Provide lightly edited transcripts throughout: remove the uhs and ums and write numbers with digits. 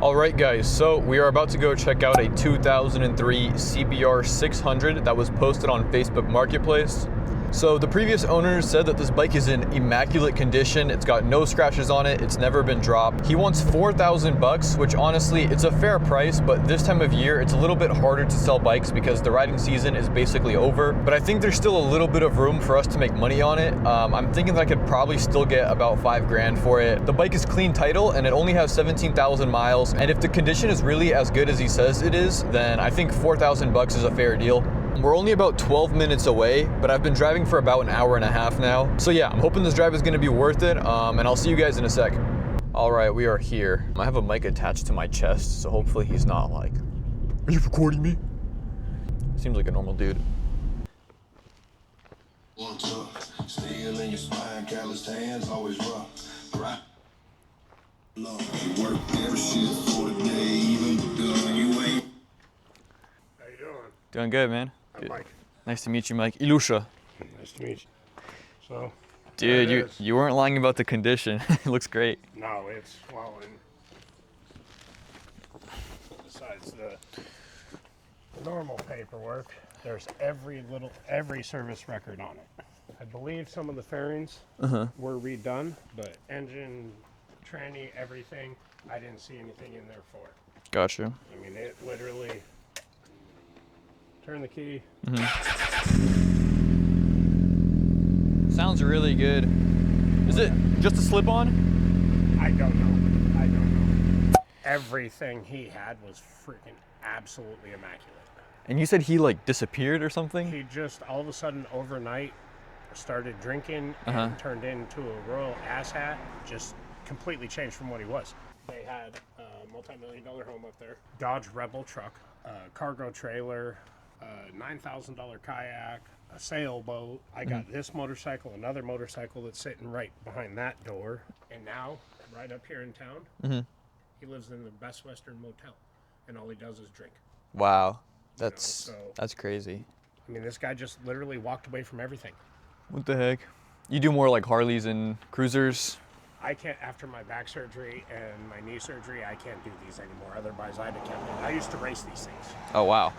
Alright guys, so we are about to go check out a 2003 CBR600 that was posted on Facebook Marketplace. So the previous owner said that this bike is in immaculate condition. It's got no scratches on it. It's never been dropped. He wants $4,000, which honestly, it's a fair price, but this time of year, it's a little bit harder to sell bikes because the riding season is basically over. But I think there's still a little bit of room for us to make money on it. I'm thinking that I could probably still get about $5,000 for it. The bike is clean title and it only has 17,000 miles. And if the condition is really as good as he says it is, then I think $4,000 is a fair deal. We're only about 12 minutes away, but I've been driving for about an hour and a half now. So yeah, I'm hoping this drive is gonna be worth it, and I'll see you guys in a sec. All right, we are here. I have a mic attached to my chest, so hopefully he's not like, "Are you recording me?" Seems like a normal dude. Steel in your spine, calloused hands, always rough. Right. Love, you work every shit for the day, even done, you ain't. How you doing? Doing good, man. I'm Mike. Nice to meet you, Mike. Ilusha. Nice to meet you. So, dude, you weren't lying about the condition. It looks great. No, it's well, and besides the normal paperwork, there's every service record on it. I believe some of the fairings were redone, but engine, tranny, everything, I didn't see anything in there for it. Gotcha. I mean, it literally. Turn the key. Sounds really good. Is it just a slip-on? I don't know. Everything he had was freaking absolutely immaculate. And you said he like disappeared or something? He just all of a sudden overnight started drinking and turned into a royal asshat. Just completely changed from what he was. They had a multi-million-dollar home up there. Dodge Rebel truck, cargo trailer, $9,000 kayak, a sailboat. I got this motorcycle, another motorcycle that's sitting right behind that door. And now, right up here in town, he lives in the Best Western Motel, and all he does is drink. Wow, that's crazy. I mean, this guy just literally walked away from everything. What the heck? You do more like Harleys and cruisers? I can't, after my back surgery and my knee surgery, I can't do these anymore. Otherwise, I'd have kept it. I used to race these things. Oh, wow.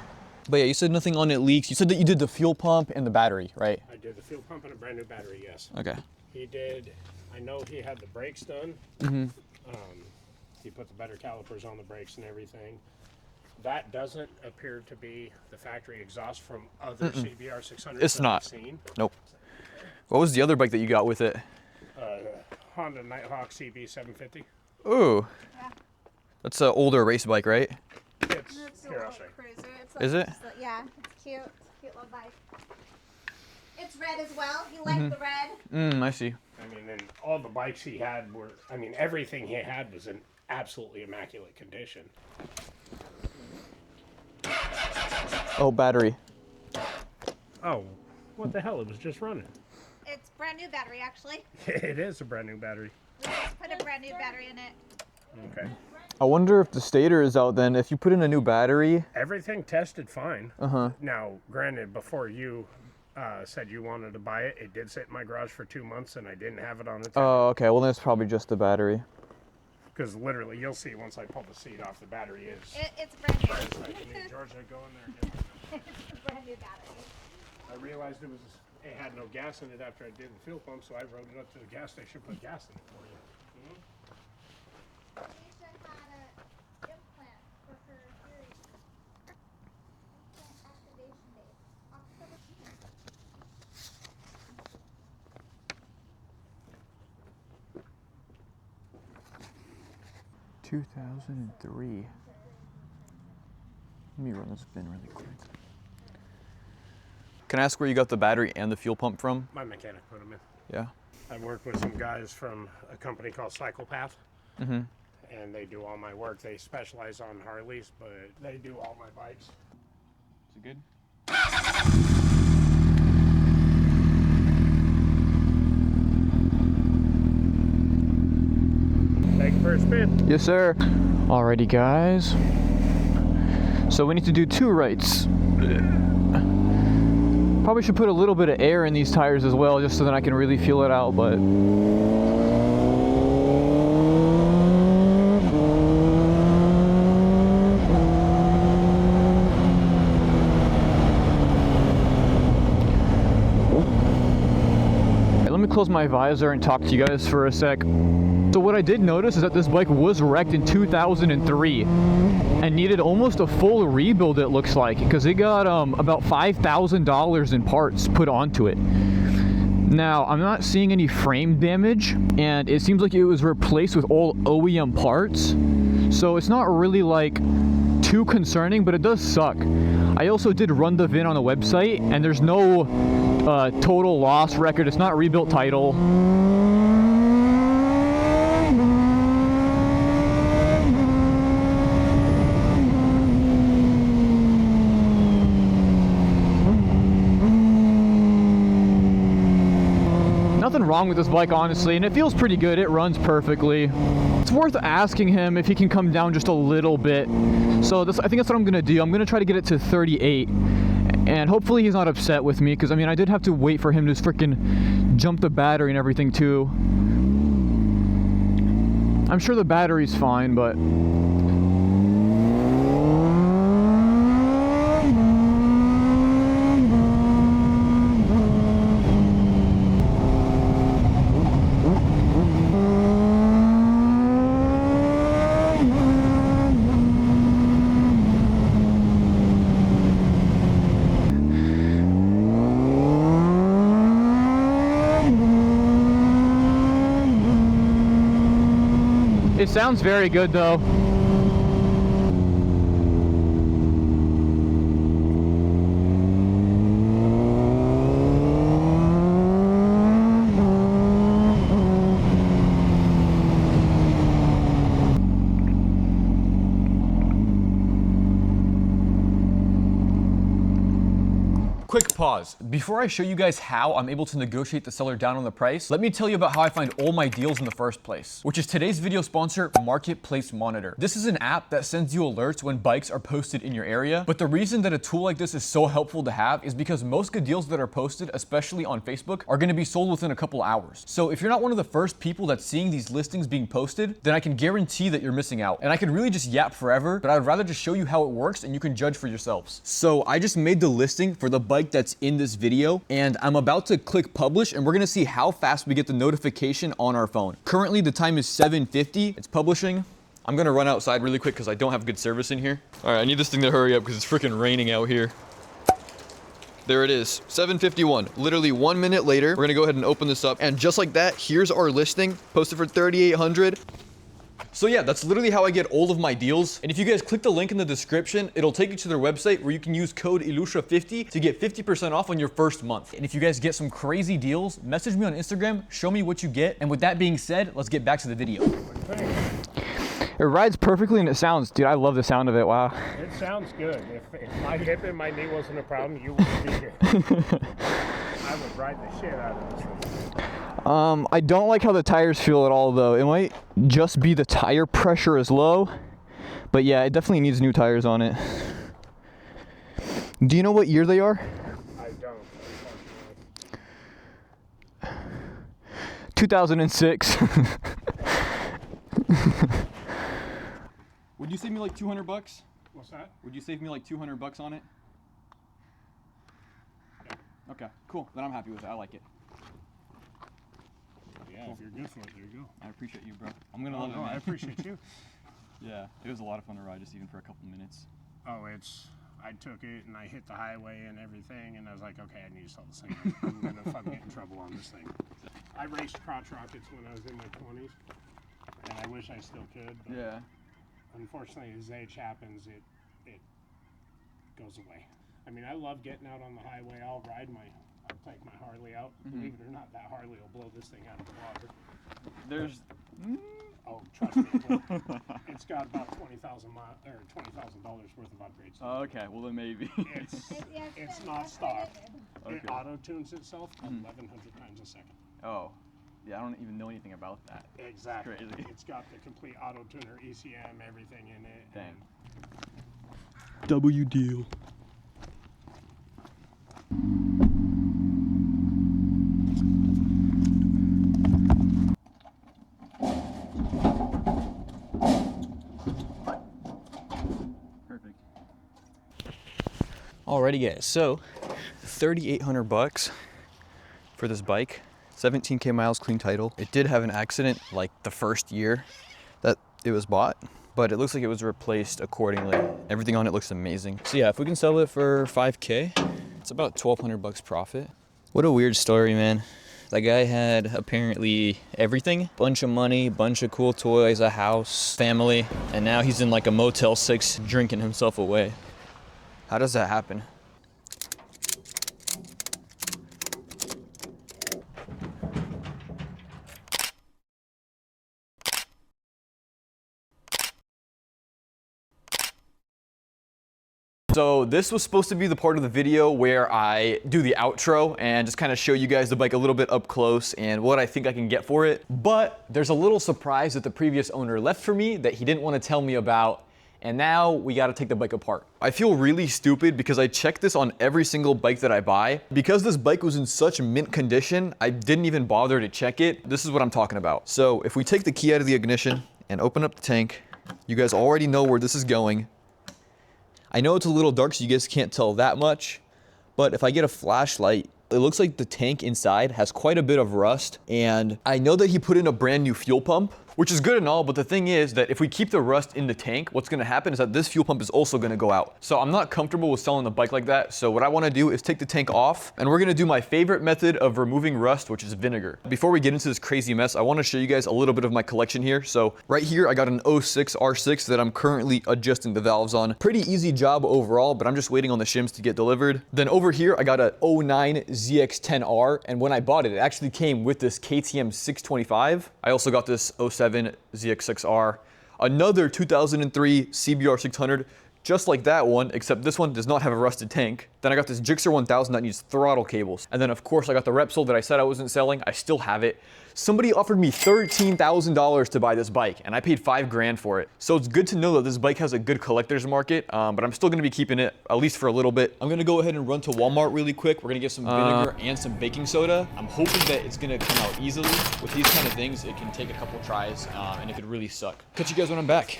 But yeah, you said nothing on it leaks. You said that you did the fuel pump and the battery, right? I did the fuel pump and a brand new battery, yes. Okay. He did, I know he had the brakes done. He put the better calipers on the brakes and everything. That doesn't appear to be the factory exhaust from other CBR600s it's not. I've seen. Nope. What was the other bike that you got with it? Honda Nighthawk CB750. Ooh. Yeah. That's an older race bike, right? It's a little cruiser. It's is it? Yeah, it's cute. It's a cute little bike. It's red as well. He liked the red. I see. I mean, and all the bikes he had were, I mean, everything he had was in absolutely immaculate condition. Oh, battery. Oh, what the hell? It was just running. It's brand new battery, actually. It is a brand new battery. We just put a brand new battery in it. Okay. I wonder if the stator is out then. If you put in a new battery. Everything tested fine. Now, granted, before you said you wanted to buy it, it did sit in my garage for 2 months and I didn't have it on the table. Oh, okay. Well, that's probably just the battery. Because literally, you'll see once I pull the seat off, the battery is. It's brand new. Georgia, go in there and get it. It's a brand new battery. I realized it had no gas in it after I did the fuel pump, so I rode it up to the gas station, put gas in it for you. Alicia had an implant for her hearing. Implant activation date, October 2003. Let me run this bin really quick. Can I ask where you got the battery and the fuel pump from? My mechanic put them in. Yeah. I work with some guys from a company called Cyclepath, and they do all my work. They specialize on Harleys, but they do all my bikes. Is it good? Thank you for a spin. Yes, sir. Alrighty, guys. So we need to do 2 rights. Probably should put a little bit of air in these tires as well, just so that I can really feel it out, but close my visor and talk to you guys for a sec. So what I did notice is that this bike was wrecked in 2003 and needed almost a full rebuild, it looks like, because it got about $5,000 in parts put onto it. Now, I'm not seeing any frame damage, and it seems like it was replaced with all OEM parts, so it's not really like too concerning, but it does suck. I also did run the VIN on the website, and there's no total loss record. It's not rebuilt title. Nothing wrong with this bike, honestly, and it feels pretty good. It runs perfectly. It's worth asking him if he can come down just a little bit. So I think that's what I'm gonna do. I'm gonna try to get it to 38, and hopefully he's not upset with me, because I mean, I did have to wait for him to freaking jump the battery and everything too. I'm sure the battery's fine, but it sounds very good though. Quick pause. Before I show you guys how I'm able to negotiate the seller down on the price, let me tell you about how I find all my deals in the first place, which is today's video sponsor, Marketplace Monitor. This is an app that sends you alerts when bikes are posted in your area, but the reason that a tool like this is so helpful to have is because most good deals that are posted, especially on Facebook, are gonna be sold within a couple hours. So if you're not one of the first people that's seeing these listings being posted, then I can guarantee that you're missing out. And I could really just yap forever, but I'd rather just show you how it works and you can judge for yourselves. So I just made the listing for the bike that's in this video, and I'm about to click publish, and we're gonna see how fast we get the notification on our phone. Currently the time is 7:50. It's publishing. I'm gonna run outside really quick because I don't have good service in here. All right, I need this thing to hurry up because it's freaking raining out here. There it is, 7:51. Literally 1 minute later, we're gonna go ahead and open this up, and just like that, here's our listing posted for $3,800. So yeah, that's literally how I get all of my deals. And if you guys click the link in the description, it'll take you to their website where you can use code ilusha50 to get 50% off on your first month. And if you guys get some crazy deals, message me on Instagram, show me what you get. And with that being said, let's get back to the video. It rides perfectly and it sounds, dude, I love the sound of it, wow. It sounds good. If my hip and my knee wasn't a problem, you wouldn't be here. I would ride the shit out of this thing. I don't like how the tires feel at all though. It might just be the tire pressure is low, but yeah, it definitely needs new tires on it. Do you know what year they are? I don't. 2006. Would you save me like 200 bucks? What's that? Would you save me like 200 bucks on it? Yeah. Okay, cool. Then I'm happy with it. I like it. Yeah, Cool. if you're good for it, there you go. I appreciate you, bro. I'm gonna Oh, love it, no, man. I appreciate you. Yeah, it was a lot of fun to ride just even for a couple minutes. Oh, I took it and I hit the highway and everything, and I was like, okay, I need to sell this thing. I'm gonna fucking get in trouble on this thing. I raced crotch rockets when I was in my 20s, and I wish I still could. But Yeah. unfortunately, as age happens, it goes away. I mean, I love getting out on the highway. I'll take my Harley out. Believe it or not, that Harley will blow this thing out of the water. There's. Oh, trust me, it will. It's got about $20,000 worth of upgrades. Oh, okay, well then maybe. It's not stock. Okay. It auto tunes itself 1,100 times a second. Oh, yeah, I don't even know anything about that. Exactly. Crazy. It's got the complete auto tuner, ECM, everything in it. Dang. W deal. Perfect. Alrighty guys, so 3,800 bucks for this bike. 17K miles, clean title. It did have an accident like the first year that it was bought, but it looks like it was replaced accordingly. Everything on it looks amazing. So yeah, if we can sell it for 5K, it's about 1,200 bucks profit. What a weird story, man. That guy had apparently everything, bunch of money, bunch of cool toys, a house, family, and now he's in like a Motel 6 drinking himself away. How does that happen? So this was supposed to be the part of the video where I do the outro and just kind of show you guys the bike a little bit up close and what I think I can get for it. But there's a little surprise that the previous owner left for me that he didn't want to tell me about. And now we got to take the bike apart. I feel really stupid because I check this on every single bike that I buy. Because this bike was in such mint condition, I didn't even bother to check it. This is what I'm talking about. So if we take the key out of the ignition and open up the tank, you guys already know where this is going. I know it's a little dark, so you guys can't tell that much, but if I get a flashlight, it looks like the tank inside has quite a bit of rust, and I know that he put in a brand new fuel pump, which is good and all, but the thing is that if we keep the rust in the tank, what's gonna happen is that this fuel pump is also gonna go out. So I'm not comfortable with selling the bike like that, so what I wanna do is take the tank off, and we're gonna do my favorite method of removing rust, which is vinegar. Before we get into this crazy mess, I wanna show you guys a little bit of my collection here. So right here, I got an 06 R6 that I'm currently adjusting the valves on. Pretty easy job overall, but I'm just waiting on the shims to get delivered. Then over here, I got a 09 ZX-10R, and when I bought it, it actually came with this KTM 625. I also got this 07 ZX6-R, another 2003 CBR600, just like that one, except this one does not have a rusted tank. Then I got this Gixxer 1000 that needs throttle cables. And then of course I got the Repsol that I said I wasn't selling. I still have it. Somebody offered me $13,000 to buy this bike, and I paid $5 grand for it. So it's good to know that this bike has a good collector's market, but I'm still gonna be keeping it at least for a little bit. I'm gonna go ahead and run to Walmart really quick. We're gonna get some vinegar and some baking soda. I'm hoping that it's gonna come out easily. With these kind of things, it can take a couple tries, and it could really suck. Catch you guys when I'm back.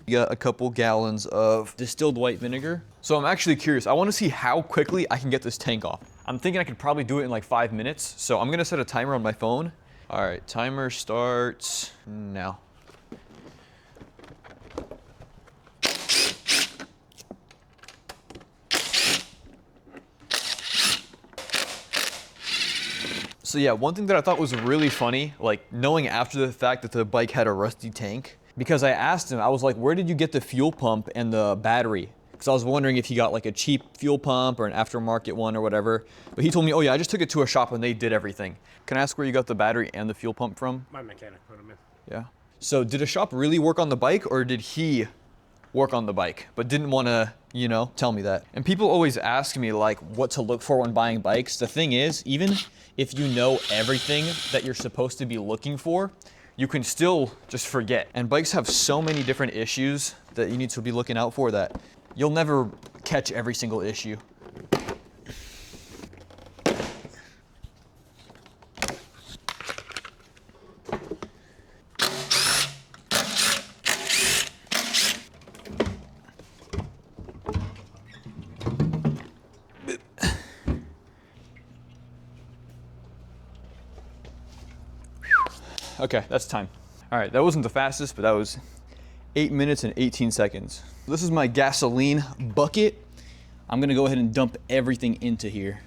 We got a couple gallons of distilled white vinegar. So I'm actually curious. I wanna see how quickly I can get this tank off. I'm thinking I could probably do it in like 5 minutes. So I'm gonna set a timer on my phone. All right, timer starts now. So yeah, one thing that I thought was really funny, like knowing after the fact that the bike had a rusty tank, because I asked him, I was like, where did you get the fuel pump and the battery? Because I was wondering if he got like a cheap fuel pump or an aftermarket one or whatever. But he told me, oh yeah, I just took it to a shop and they did everything. Can I ask where you got the battery and the fuel pump from? My mechanic put them in. Yeah. So did a shop really work on the bike, or did he work on the bike but didn't want to, you know, tell me that? And people always ask me like what to look for when buying bikes. The thing is, even if you know everything that you're supposed to be looking for, you can still just forget. And bikes have so many different issues that you need to be looking out for that you'll never catch every single issue. Okay, that's time. All right, that wasn't the fastest, but that was 8 minutes and 18 seconds. This is my gasoline bucket. I'm gonna go ahead and dump everything into here.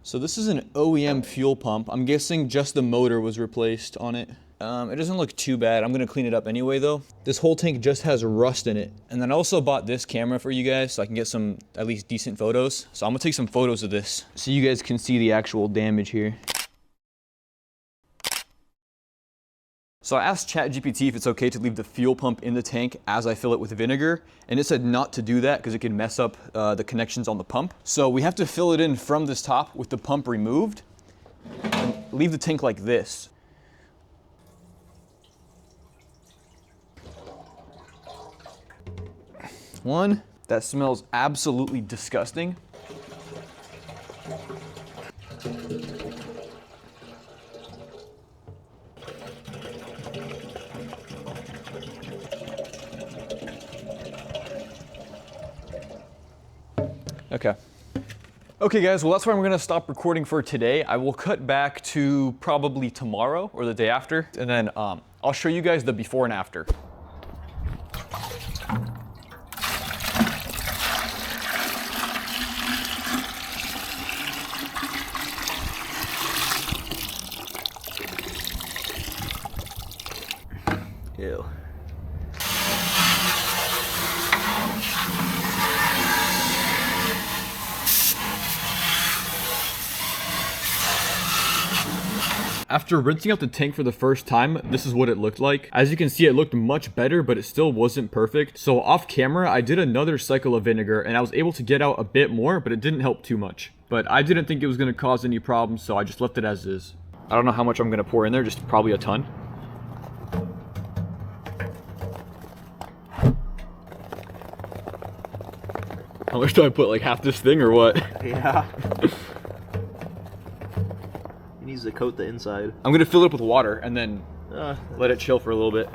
So this is an OEM fuel pump. I'm guessing just the motor was replaced on it. It doesn't look too bad. I'm gonna clean it up anyway though. This whole tank just has rust in it. And then I also bought this camera for you guys so I can get some at least decent photos. So I'm gonna take some photos of this so you guys can see the actual damage here. So I asked ChatGPT if it's okay to leave the fuel pump in the tank as I fill it with vinegar, and it said not to do that because it can mess up the connections on the pump. So we have to fill it in from this top with the pump removed and leave the tank like this. One, that smells absolutely disgusting. Okay. Okay guys, well that's where I'm gonna stop recording for today. I will cut back to probably tomorrow or the day after, and then I'll show you guys the before and after. Ew. After rinsing out the tank for the first time, this is what it looked like. As you can see, it looked much better, but it still wasn't perfect. So off camera, I did another cycle of vinegar and I was able to get out a bit more, but it didn't help too much. But I didn't think it was gonna cause any problems, so I just left it as is. I don't know how much I'm gonna pour in there, just probably a ton. How much do I put, like half this thing or what? Yeah. He needs to coat the inside. I'm gonna fill it up with water and then let it chill for a little bit.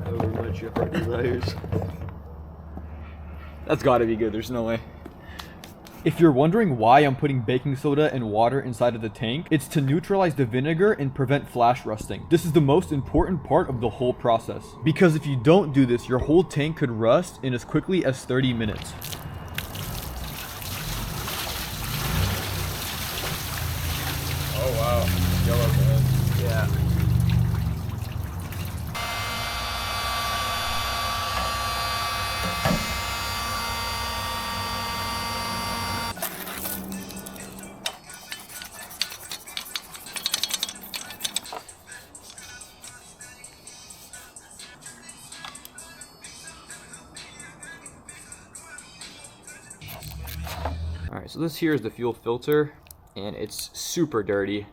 However much your heart desires. That's gotta be good, there's no way. If you're wondering why I'm putting baking soda and water inside of the tank, it's to neutralize the vinegar and prevent flash rusting. This is the most important part of the whole process, because if you don't do this, your whole tank could rust in as quickly as 30 minutes. Oh wow, yellow man. Yeah. Alright, so this here is the fuel filter, and it's super dirty.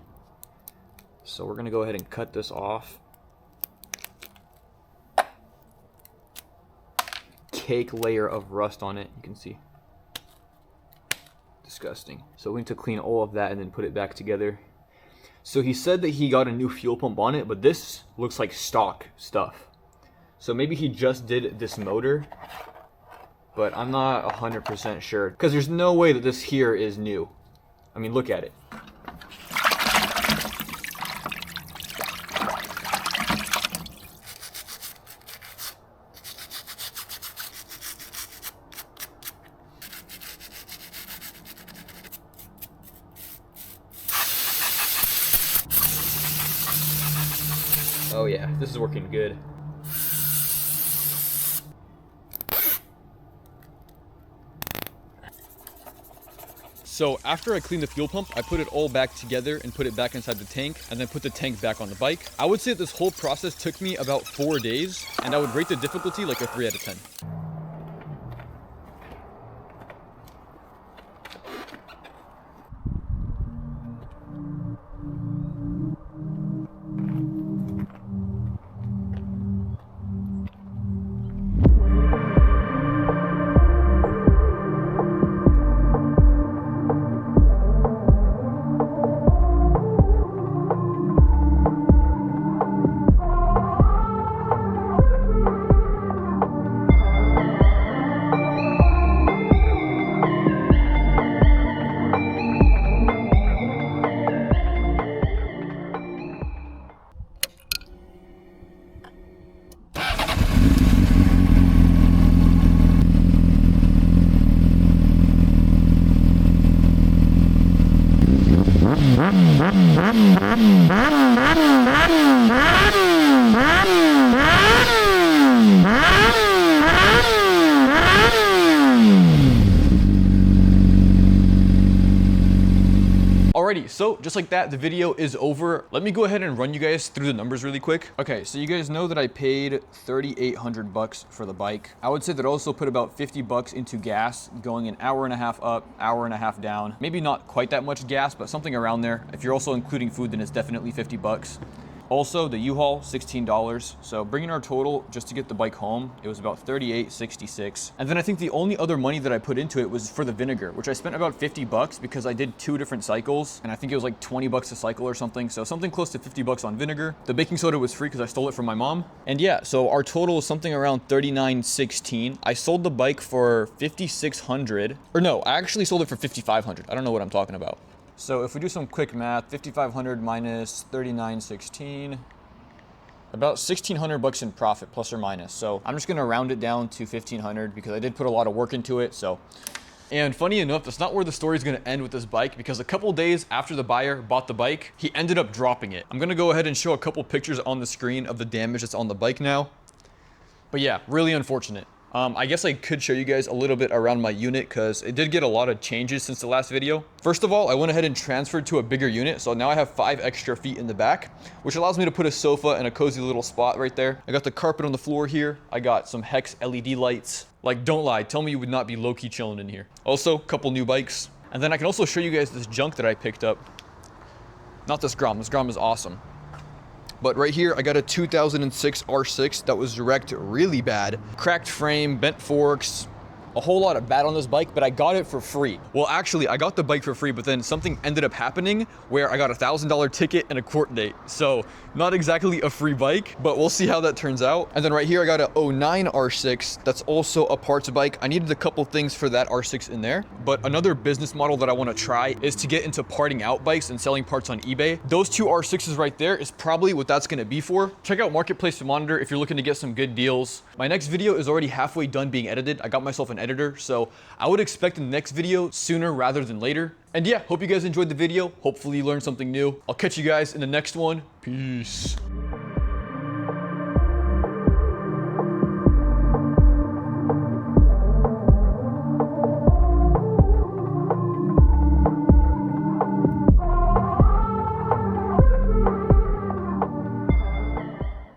So we're gonna go ahead and cut this off. Cake layer of rust on it, you can see. Disgusting. So we need to clean all of that and then put it back together. So he said that he got a new fuel pump on it, but this looks like stock stuff. So maybe he just did this motor, but I'm not 100% sure, because there's no way that this here is new. I mean, look at it. Oh yeah, this is working good. So after I cleaned the fuel pump, I put it all back together and put it back inside the tank, and then put the tank back on the bike. I would say that this whole process took me about 4 days, and I would rate the difficulty like a 3 out of 10. Alrighty, so just like that, the video is over. Let me go ahead and run you guys through the numbers really quick. Okay, so you guys know that I paid 3,800 bucks for the bike. I would say that I also put about 50 bucks into gas, going an hour and a half up, hour and a half down. Maybe not quite that much gas, but something around there. If you're also including food, then it's definitely 50 bucks. Also, the U-Haul, $16. So bringing our total just to get the bike home, it was about $38.66. And then I think the only other money that I put into it was for the vinegar, which I spent about 50 bucks because I did 2 different cycles, and I think it was like 20 bucks a cycle or something. So something close to 50 bucks on vinegar. The baking soda was free because I stole it from my mom. And yeah, so our total was something around $39.16. I sold the bike for $5,600. Or no, I actually sold it for $5,500. I don't know what I'm talking about. So if we do some quick math, 5,500 minus 39.16, about 1,600 bucks in profit, plus or minus. So I'm just gonna round it down to 1,500 because I did put a lot of work into it. So, and funny enough, that's not where the story is gonna end with this bike, because a couple days after the buyer bought the bike, he ended up dropping it. I'm gonna go ahead and show a couple pictures on the screen of the damage that's on the bike now. But yeah, really unfortunate. I guess I could show you guys a little bit around my unit because it did get a lot of changes since the last video. First of all, I went ahead and transferred to a bigger unit. So now I have 5 extra feet in the back, which allows me to put a sofa in a cozy little spot right there. I got the carpet on the floor here. I got some Hex LED lights. Like, don't lie, tell me you would not be low-key chilling in here. Also, a couple new bikes. And then I can also show you guys this junk that I picked up. Not this Grom is awesome. But right here, I got a 2006 R6 that was wrecked really bad. Cracked frame, bent forks, a whole lot of bad on this bike, but I got it for free. Well, actually, I got the bike for free, but then something ended up happening where I got a $1,000 ticket and a court date. So not exactly a free bike, but we'll see how that turns out. And then right here, I got a 09 R6 that's also a parts bike. I needed a couple things for that R6 in there, but another business model that I want to try is to get into parting out bikes and selling parts on eBay. Those 2 R6s right there is probably what that's going to be for. Check out Marketplace Monitor if you're looking to get some good deals. My next video is already halfway done being edited. I got myself an editor, so I would expect the next video sooner rather than later. And yeah, hope you guys enjoyed the video. Hopefully you learned something new. I'll catch you guys in the next one. Peace.